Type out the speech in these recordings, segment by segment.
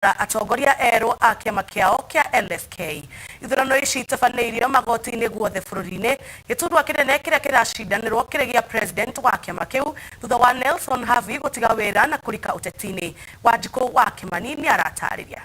atongoria ero a kiama kiao kia LSK. Ithurano ici itabanĩirio magoti-inĩ guothe bũrũri-inĩ. Gĩturwa kĩnene kĩrĩa kĩracindanĩrwo kĩrĩ gĩa president wa kiama kĩu thutha wa Nelson Havi gũtiga wĩra na kũrika ũteti-inĩ. Wanjikũ wa Kimani nĩ aratarĩria.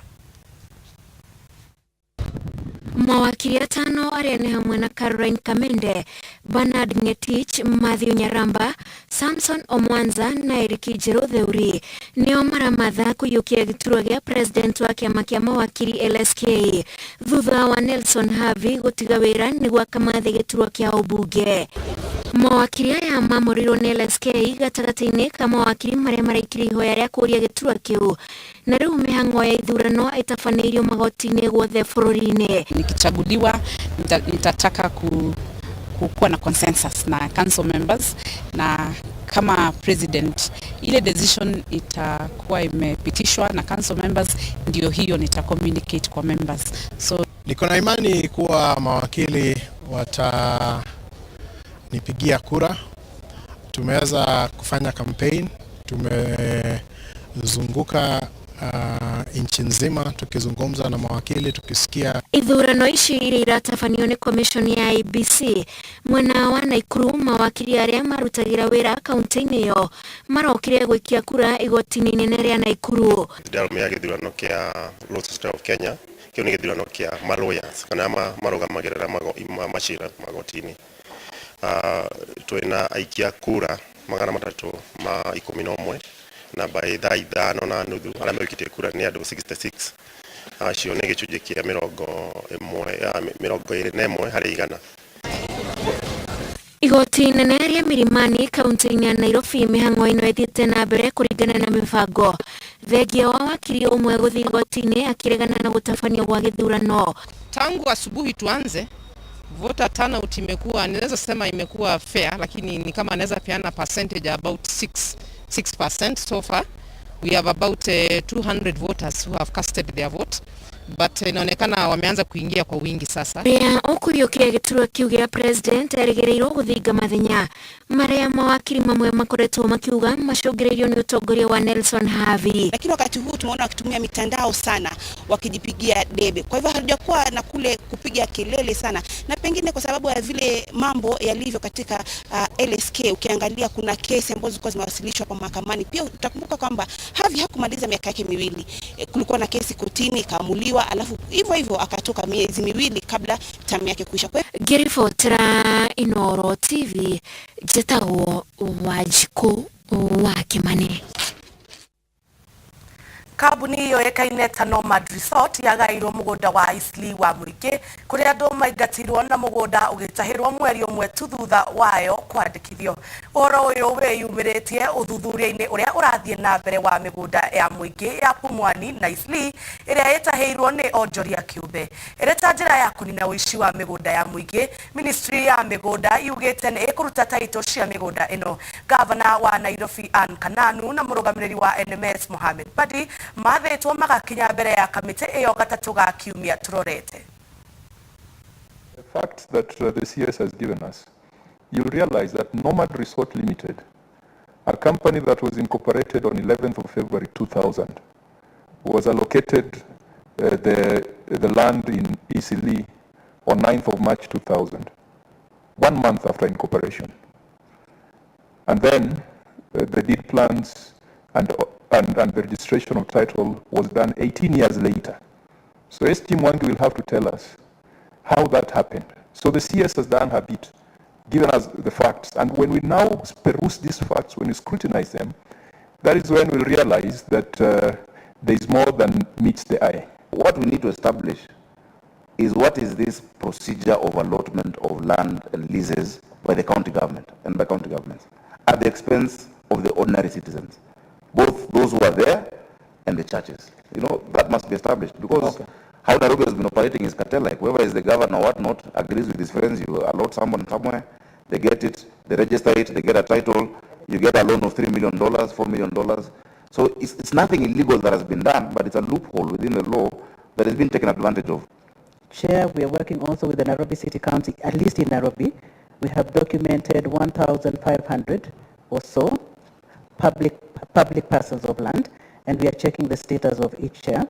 Mawakili atano arĩa nĩ hamwe na Caroline Kamende, Bernard Ngetich, Matthew Nyaramba, Samson Omwanza na Eric Njiru Theuri nĩo maramatha kũiyũkia gĩturwa gĩa president wa kĩama kĩa mawakili LSK thutha wa Nelson Havi gũtiga wĩra nĩguo akamathe gĩturwa kĩa ũmbunge. Mawakili aya mamorirwo nĩ LSK gatagatĩ-inĩ ka mawakili marĩa maraikire ihoya rĩa kũũria gĩturwa kĩu, na rĩu mĩhang'o ya ithurano ĩtabanĩirio magoti-inĩ guothe bũrũri-inĩ. Nikichaguliwa nitataka kuwa na consensus na council members, na kama president ile decision itakuwa imepitishwa na council members, ndio hiyo nitacommunicate kwa members. So niko na imani kuwa mawakili watanipigia kura. Tumeweza kufanya campaign, tumezunguka nchi nzima tukizungumza na mawakili, tukisikia ithurano ici iria iratabanio nĩ commission ya IEBC mwena wa Naikuru. Mawakili arĩa marutagira wĩra kaunti-inĩ ĩyo marokire gũikia kura igoti-inĩ inene rĩa Naikuru. Ndĩrarũmia ya gĩthurano kĩa Law Society of Kenya, kĩu nĩ gĩthurano kĩa lawyers kana marũgamagĩrĩra macira magoti-inĩ. Twĩna aikia kura 311 na by thaa 5:30 arĩa mekĩte kura nĩ andũ 66. Acio nĩ gĩcunjĩ kĩa 21 harĩ 100. Igoti inene rĩa Milimani kaunti-inĩ ya Nairobi mĩhang'o ĩno ĩthiĩte na mbere kũringana na mĩbango. Thengia wa wakili ũmwe gũthiĩ igoti-inĩ akĩregana na gũtabanio gwa gĩthurano. Tangu asubuhi tuanze, voter turnout imekuwa, ninaweza sema imekuwa fair, lakini ni kama naweza peana percentage about 6% so far. We have about 200 voters who have casted their vote, but inaonekana wameanza kuingia kwa wingi sasa. Ria ũkũiyũkia gĩturwa kĩu gĩa president erĩgĩrĩirwo gũthinga mathenya marĩa mawakili mamwe makoretwo makiuga macũngĩrĩirio nĩ ũtongoria wa Nelson Havi. Lakini wakati huu tumeona wakitumia mitandao sana wakijipigia debe. Kwa hivyo hatujakuwa na kule kupiga kelele sana, na pengine kwa sababu ya vile mambo yalivyo katika LSK. Ukiangalia kuna kesi ambazo zilikuwa zimewasilishwa kwa mahakamani. Pia utakumbuka kwamba Havi hakumaliza miaka yake miwili. Kulikuwa na kesi kotini ikaamuliwa, alafu hivyo akatoka miezi miwili kabla tamu yake kuisha. Ngĩribotera Inooro TV, njĩtagwo Wanjikũ wa Kimani. Kambuni iyo yekaine ta Nomad Resort yagairwo mũgũnda wa Isli wa mũingĩ kũrĩa andũ maingatirwo na mũgũnda ũgĩtahĩrwo mweri ũmwe tu thutha wayo kwandĩkithio. Ũhoro ũyũ wĩyumĩrĩtie ũthuthuria-inĩ ũrĩa ũrathiĩ na mbere wa mĩgũnda ya mũingĩ ya Pumwani na Isli ĩrĩa yetahĩirwo nĩ onjoria kĩũmbe. Ĩrĩ ta njĩra ya kũnina ũici wa mĩgũnda ya mũingĩ, Ministry ya mĩgũnda yugĩte nĩ ĩkũruta title cia mĩgũnda ĩno. Gavana wa Nairobi Ann Kananu na mũrũgamĩrĩri wa NMS Mohamed Badi mathetwo magakinya mbere ya kamĩtĩ ĩyo gatatũ ga kiumia tũrorete. The facts that the CS has given us, you realize that Nomad Resort Limited, a company that was incorporated on 11th of February 2000, was allocated the land in Isili on 9th of March 2000, 1 month after incorporation. And then the deed plans and the registration of title was done 18 years later. So SG Mwangi will have to tell us how that happened. So the CS has done her bit, given us the facts, and when we now peruse these facts, when we scrutinize them, that is when we realize that there is more than meets the eye. What we need to establish is what is this procedure of allotment of land leases by the county government and by county governments at the expense of the ordinary citizens, both those who are there and the churches. You know, that must be established, because how Nairobi has been operating is cartel-like. Whoever is the governor or whatnot agrees with his friends. You allot someone somewhere, they get it, they register it, they get a title, you get a loan of $3 million, $4 million. So it's nothing illegal that has been done, but it's a loophole within the law that has been taken advantage of. Chair, we are working also with the Nairobi City Council. At least in Nairobi, we have documented 1,500 or so public parcels of land, and we are checking the status of each share.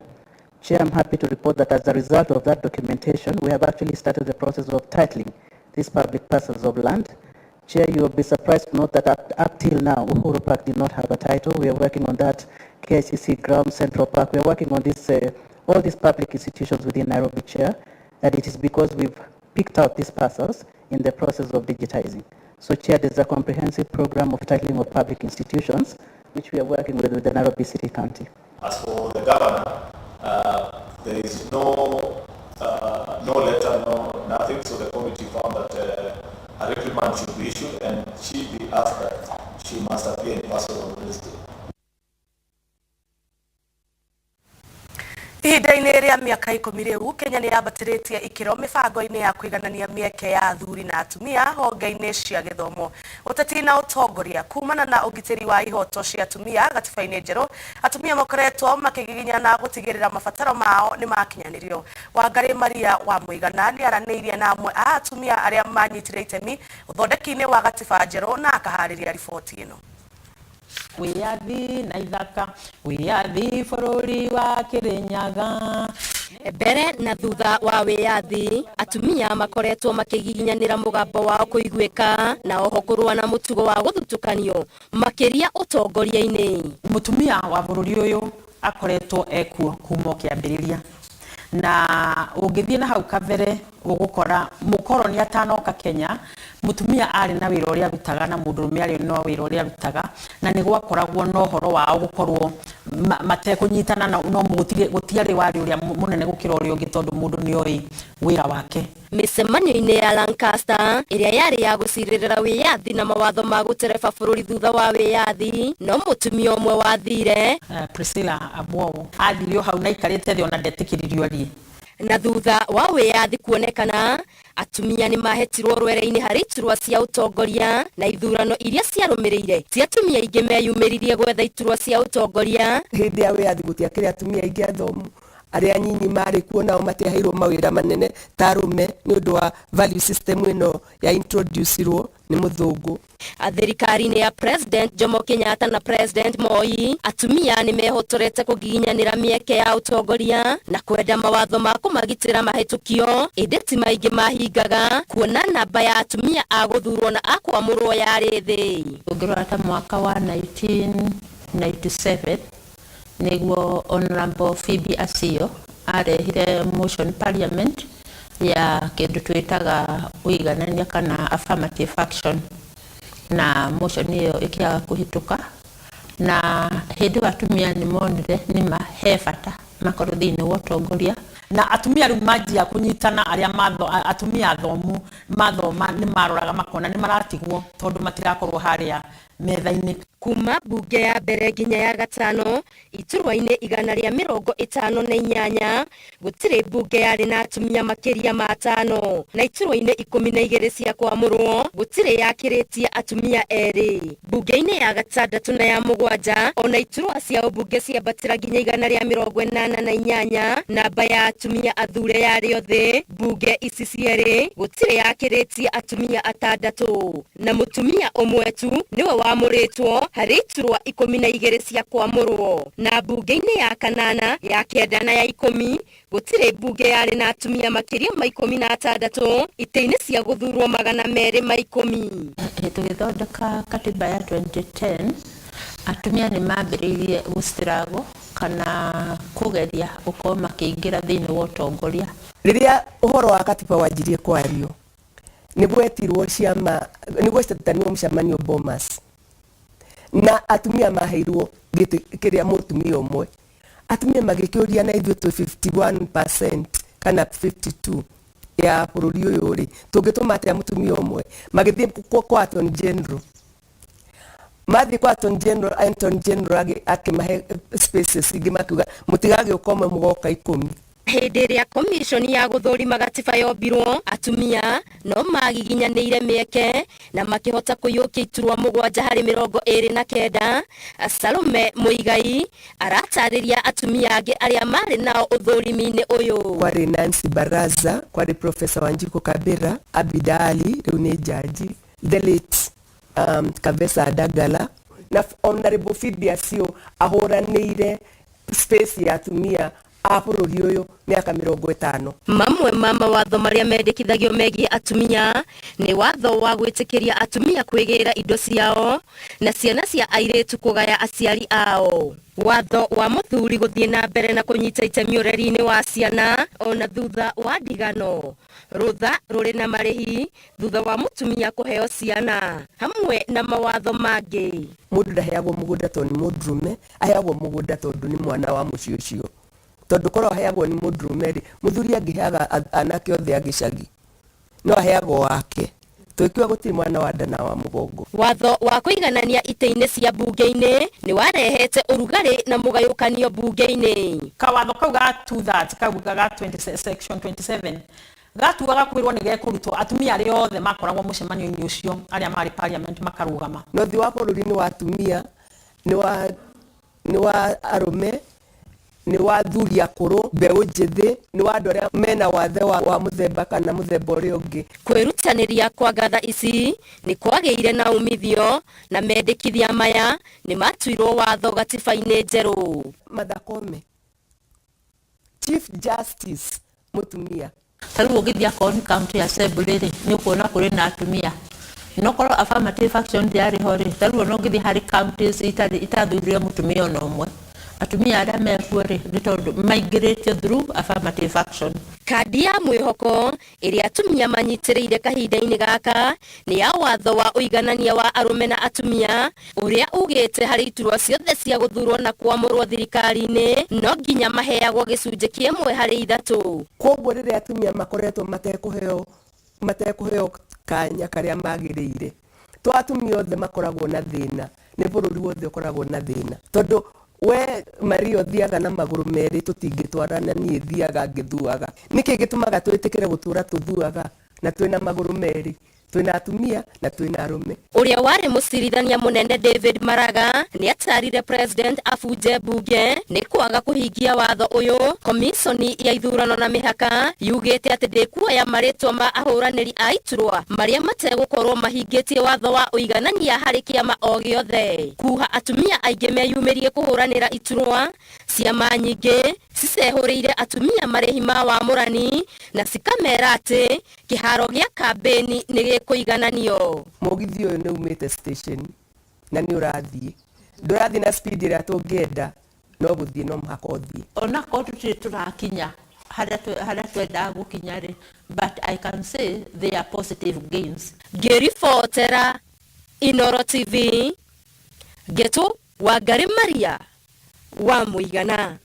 Chair, I'm happy to report that as a result of that documentation, we have actually started the process of titling these public parcels of land. Chair, you will be surprised to note that up till now, Uhuru Park did not have a title. We are working on that. KICC Ground, Central Park, we are working on this, all these public institutions within Nairobi, Chair, that it is because we've picked out these parcels in the process of digitizing. So, Chair, there's a comprehensive program of titling of public institutions, which we are working with the Nairobi City County. As for the governor, there is no letter, no nothing, so the committee found that a reprimand should be issued and she be asked that she must appear in person on Wednesday. Ihinda-inĩ rĩa mĩaka 10 rĩu, Kenya nĩ yabatĩrĩtie ikĩro mĩbango-inĩ ya kũiganania mĩeke ya athuri na atumia honge-inĩ cia gĩthomo. Ũteti na ũtongoria kumana na ũgitĩri wa ihoto cia atumia gatiba-inĩ njerũ, atumia makoretwo makĩgiginyana gũtigĩrĩra mabataro mao nĩ makinyanĩrio. Wangari Maria wa Mũigana nĩ aranĩirie na amwe a atumia arĩa manyitire itemi ũthondeki-inĩ wa gatiba njerũ na akaharĩria riboti ĩno. Wiyathi na ithaka, wiyathi bũrũri wa Kĩrĩnyaga. Mbere na thutha wa wiyathi, atumia makoretwo makigiginyanĩra mũgambo wao kũiguĩka na oho kũrũa na mũtugo wa gũthutũkanio makĩria ũtongoria-inĩ. Mũtumia wa bũrũri ũyũ akoretwo ekuo kuma kĩambĩrĩria, na ũngĩthiĩ na hau kabere ũgũkora mũkoroni atanoka Kenya, mutumia arĩ na wĩra ũrĩa arutaga na mũndũrũme arĩ na wĩra ũrĩa arutaga, na nĩ gwakoragwo na ũhoro wao gũkorwo matekũnyitana no gũtiarĩ warĩ ũrĩa mũnene gũkĩra ũrĩa ũngĩ tondũ mũndũ nĩoĩ wĩra wake. Mĩcemanio-inĩ ya Lancaster ĩrĩa yarĩ ya gũcirĩrĩra wĩyathi na mawatho ma gũtereba bũrũri thutha wa wĩyathi, no mũtumia ũmwe wathire Priscilla Abwowo athire hau na ikarĩte thĩ ona ndetĩkĩririo arie. Na thutha wa wĩyathi kuonekana, atumia nĩ mahetirwo rwere-inĩ harĩ iturwa cia ũtongoria na ithurano iria ciarũmĩrĩire. Ti atumia aingĩ meyumĩririe gwetha iturwa cia ũtongoria. Hĩndĩ ya wĩyathi gũtiakĩrĩ atumia aingĩ athomu, arĩa anyinyi marĩ kuo nao matiaheirwo mawĩra manene ta arũme nĩ ũndũ wa value system ĩno ya introducirwo nĩ mũthũngũ. Thirikari-inĩ ya President Jomo Kenyatta na President Moi, atumia nĩ mehotorete kũgiginyanĩra mĩeke ya ũtongoria na kwenda mawatho ma kũmagitĩra mahĩtũkio, ĩndĩ ti maingĩ mahingaga kuona namba ya atumia a gũthurwo na a kwamũrwo yarĩ thĩ. Ũngĩrora ta mwaka wa 1997 nĩguo Honorable Phoebe Asio arehire motion parliament ya kĩndũ twĩtaga ũiganania kana affirmative action, na motion ĩyo ĩkĩaga kũhĩtũka, na hĩndĩ atumia nĩ monire nĩ mahe bata makorwo thĩinĩ wa ũtongoria, na atumia rĩu manjia kũnyitana arĩa atumia athomu mathoma nĩ maroraga makona nĩ maratigwo tondũ matirakorwo harĩa metha-inĩ. Kuma bunge ya mbere nginya ya gatano, iturwa-inĩ 158 gũtirĩ bunge yarĩ na atumia makĩria ma 5, na iturwa-inĩ 12 cia kwamũrwo gũtirĩ yakĩrĩtie atumia erĩ. Bunge-inĩ ya 6 na ya 7, ona iturwa cia ũbunge ciambatĩra nginya 188, namba ya atumia athure yarĩ thĩ. Bunge ici cierĩ gũtirĩ yakĩrĩtie atumia 6, na mũtumia ũmwe tu nĩwe wamũrĩtwo harĩ iturwa 12 cia kwamũrwo. Na bunge-inĩ ya 8, ya 9 na ya 10 gũtirĩ bunge yarĩ na atumia makĩria ma 16 itĩ-inĩ cia gũthurwo 210. Tũgĩthondeka katiba ya 2010, atumia nĩ mambĩrĩirie gũstruggle kana kũgeria gũkorwo makĩingĩra thĩinĩ wa ũtongoria. Rĩrĩa ũhoro wa katiba wanjirie kwario, nĩ gwetirwo ciama, nĩ gwetatanirwo mũcemanio Bomas, na atumia maheirwo gĩtĩ kĩrĩa mũtumia ũmwe. Atumia magĩkĩũria na ithuĩ 51% kana 52 ya bũrũri ũyũ rĩ, tũngĩtũma atĩa mũtumia ũmwe. Magĩthiĩ kwa Attorney General, mathiĩ kwa Attorney General akĩmahe spaces ingĩ makiuga mũtigagĩũka ũmwe mũgoka 10. Hĩndĩ ĩrĩa commission ya gũthũrima gatiba yombirwo, atumia no magiginyanĩire mĩeke na makĩhota kũiyũkia iturwa 729. Salome Muigai aratarĩria atumia angĩ arĩa marĩ nao ũthũrimi-inĩ ũyũ. Kwarĩ Nancy Baraza, kwarĩ Professor Wanjiku Kabera, Abida Ali, rĩu nĩ jaji, the late Kabesa Dagala, na Honorable Phoebe Asio ahũranĩire space ya atumia a bũrũri ũyũ mĩaka 50. Mamwe ma mawatho marĩa mendekithagio megiĩ atumia nĩ watho wa gwĩtĩkĩria atumia kwĩgĩra indo ciao na ciana cia airĩtu kũgaya aciari ao. Watho wa mũthuri gũthiĩ na mbere na kũnyita itemi ũreri-inĩ wa ciana ona thutha wa ndigano. Rũtha rũrĩ na marĩhi thutha wa mũtumia kũheo ciana, hamwe na mawatho mangĩ. Mũndũ ndaheagwo mũgũnda tondũ nĩ mũndũrũme, aheagwo mũgũnda tondũ nĩ mwana wa mũciĩ ũcio. Tondũ korwo aheagwo nĩ mũndũrũme-rĩ, mũthuri angĩheaga anake othe a gĩcagi, no aheagwo wake. Tũikiwa gũtirĩ mwana wa nda na wa mũgongo. Watho wa kũiganania itĩ-inĩ cia mbunge-inĩ nĩ warehete ũrugarĩ na mũgayũkanio mbunge-inĩ. Kawatho kau ga 2/3 kauga ga section 27 gatuaga kwirwo nĩ gekũrutwo atumia arĩa othe makoragwo mũcemanio-inĩ ũcio arĩa marĩ parliament makarũgama. Nothi wa bũrũri nĩ wa atumia, nĩ wa arũme, nĩ wa athuri akũrũ, mbeũ njĩthĩ, nĩ wa andũ arĩa mena wathe wa mũthemba kana mũthemba ũrĩa ũngĩ. Kwĩrutanĩria kwa ngatha ici nĩ kwagĩire na umithio na mendekithia maya nĩ matuirwo watho gatiba-inĩ njerũ. Martha Koome, Chief Justice mũtumia. Tarĩu ũgĩthiĩ akorwo nĩ county assembly-rĩ nĩ ũkuona kũrĩ na atumia. Nokorwo affirmative action ndĩarĩ ho-rĩ, tarĩu no ũgĩthiĩ harĩ counties itathurire mũtumia ona ũmwe. Atumia arĩa mekuo-rĩ nĩ tondũ maingĩrĩtio through affirmative action. Kandi ya mwĩhoko ĩrĩa atumia manyitĩrĩire kahinda-inĩ gaka nĩ ya watho wa ũiganania wa arũme na atumia ũrĩa ugĩte harĩ iturwa ciothe cia gũthurwo na kwamũrwo thirikari-inĩ no nginya maheagwo gĩcunjĩ kĩmwe harĩ ithatũ. Koguo rĩrĩa atumia makoretwo matekũheo kanya karĩa magĩrĩire, to atumia othe makoragwo na thĩna, nĩ bũrũri wothe ũkoragwo na thĩna. Tondũ we Maria thiaga na magũrũ merĩ tũtingĩtwarana, niĩ thiaga ngĩthuaga. Nĩkĩ gĩtũmaga twĩtĩkĩre gũtũra tũthuaga na twĩna magũrũ merĩ? Twĩna atumia na twĩna arũme. Ũrĩa warĩ mũcirithania mũnene David Maraga nĩ atarire president abunje bunge nĩ kwaga kũhingia watho ũyũ. Komishoni ya ithurano na mĩhaka yugĩte atĩ ndĩkuoya marĩtwa ma ahũranĩri a iturwa marĩa mategũkorwo mahingĩtie watho wa ũiganania harĩ kĩama o gĩothe. Kuha atumia aingĩ meyumĩrie kũhũranĩra iturwa, ciama nyingĩ cicehũrĩire atumia marĩhi ma wamũrani na cikamera atĩ kĩharo gĩa kambeni nĩ gĩkũigananio. Mũgithi ũyũ nĩ umĩte station na nĩ ũrathiĩ. Ndũrathiĩ na speed ĩrĩa tũngĩenda, no gũthiĩ no mũhaka ũthiĩ. Onakorwo tũtirĩ tũrakinya harĩa twendaga gũkinya-rĩ, but I can say there are positive gains. Ngĩribotera Inooro TV, Geto Wangari Maria wa Mũigana.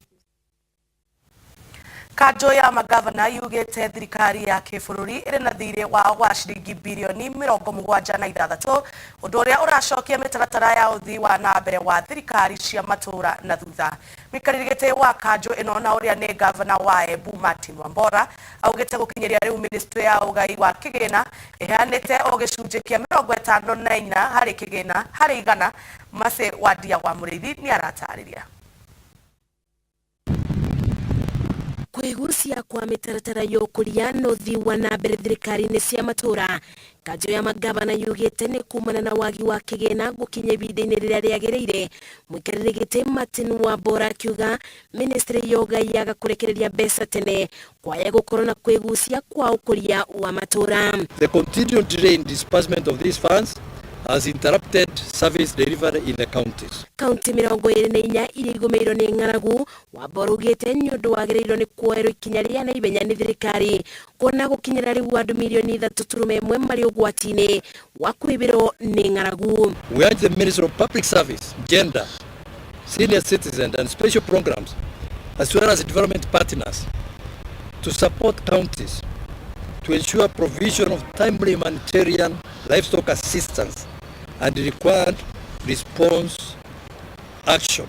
Kanjo ya magavana yugĩte thirikari ya kĩbũrũri ĩrĩ na thirĩ wa ciringi birioni 76, ũndũ ũrĩa ũracokia mĩtaratara ya ũthii wa na mbere wa thirikari cia matũra na thutha. Mũikarĩri gĩtĩ wa kanjo ĩno na ũrĩa nĩ gavana wa Embu Martin Wambora augĩte gũkinyĩria rĩu ministry ya ũgai wa kĩgĩna ĩheanĩte o gĩcunjĩ kĩa 54 harĩ kĩgĩna harĩ igana. Mase Wadia wa Mũrĩithi nĩ aratarĩria. Kwĩgucia kwa mĩtaratara ya ũkũria na ũthii wa na mbere thirikari-inĩ cia matũra, kanjo ya magavana yugĩte nĩ kumana na wagi wa kĩgĩna gũkinya ihinda-inĩ rĩrĩa rĩagĩrĩire. Mũikarĩri gĩtĩ Martin Wambora akiuga ministry ya ũgai yaga kũrekereria mbeca tene kwaya gũkorwo na kwĩgucia kwa ũkũria wa matũra. The continued delay in disbursement of these funds has interrupted service delivery in the counties. County 24 iria igũmĩirwo nĩ ng'aragu, Wambora ugĩte nĩ ũndũ wagĩrĩirwo nĩ kuoerwo ikinya rĩa na ibenya nĩ thirikari kuona gũkinyĩra rĩu andũ milioni 3.1 marĩ ũgwati-inĩ wa kwĩbĩrwo nĩ ng'aragu. We urge the Ministry of Public Service, Gender, Senior Citizen and Special Programs, as well as development partners, to support counties to ensure provision of timely humanitarian livestock assistance and required response action.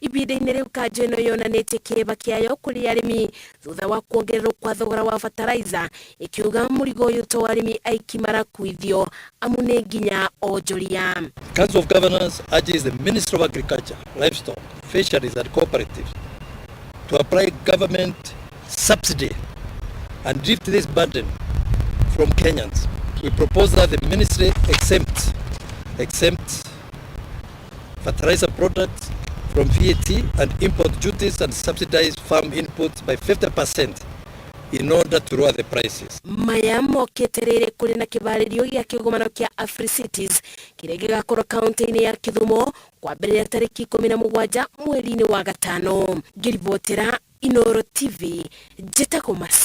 Ibida-inĩ rĩu kanjo ĩno yonanĩtie kĩrĩba kĩayo kũrĩ arĩmi thutha wa kuongererwo kwa thogora wa fertilizer, ikiuga mũrigo ũyũ to arĩmi aiki marakuithio amu nĩ nginya onjoria. Council of Governors urges the Ministry of Agriculture, Livestock, Fisheries and Cooperatives to apply government subsidy and lift this burden from Kenyans. We propose that the ministry exempt fertilizer products from VAT and import duties and subsidize farm inputs by 50% in order to lower the prices. Maya mokete kuri na kibaririo gya kigomano kya AfriCities kiria gigakorwo kaunti-ini ya Kithumo kwambĩrĩria tarĩki 17 mweri-inĩ wa gatano. Ngiribotera Inooro TV, njĩtagwo Masi.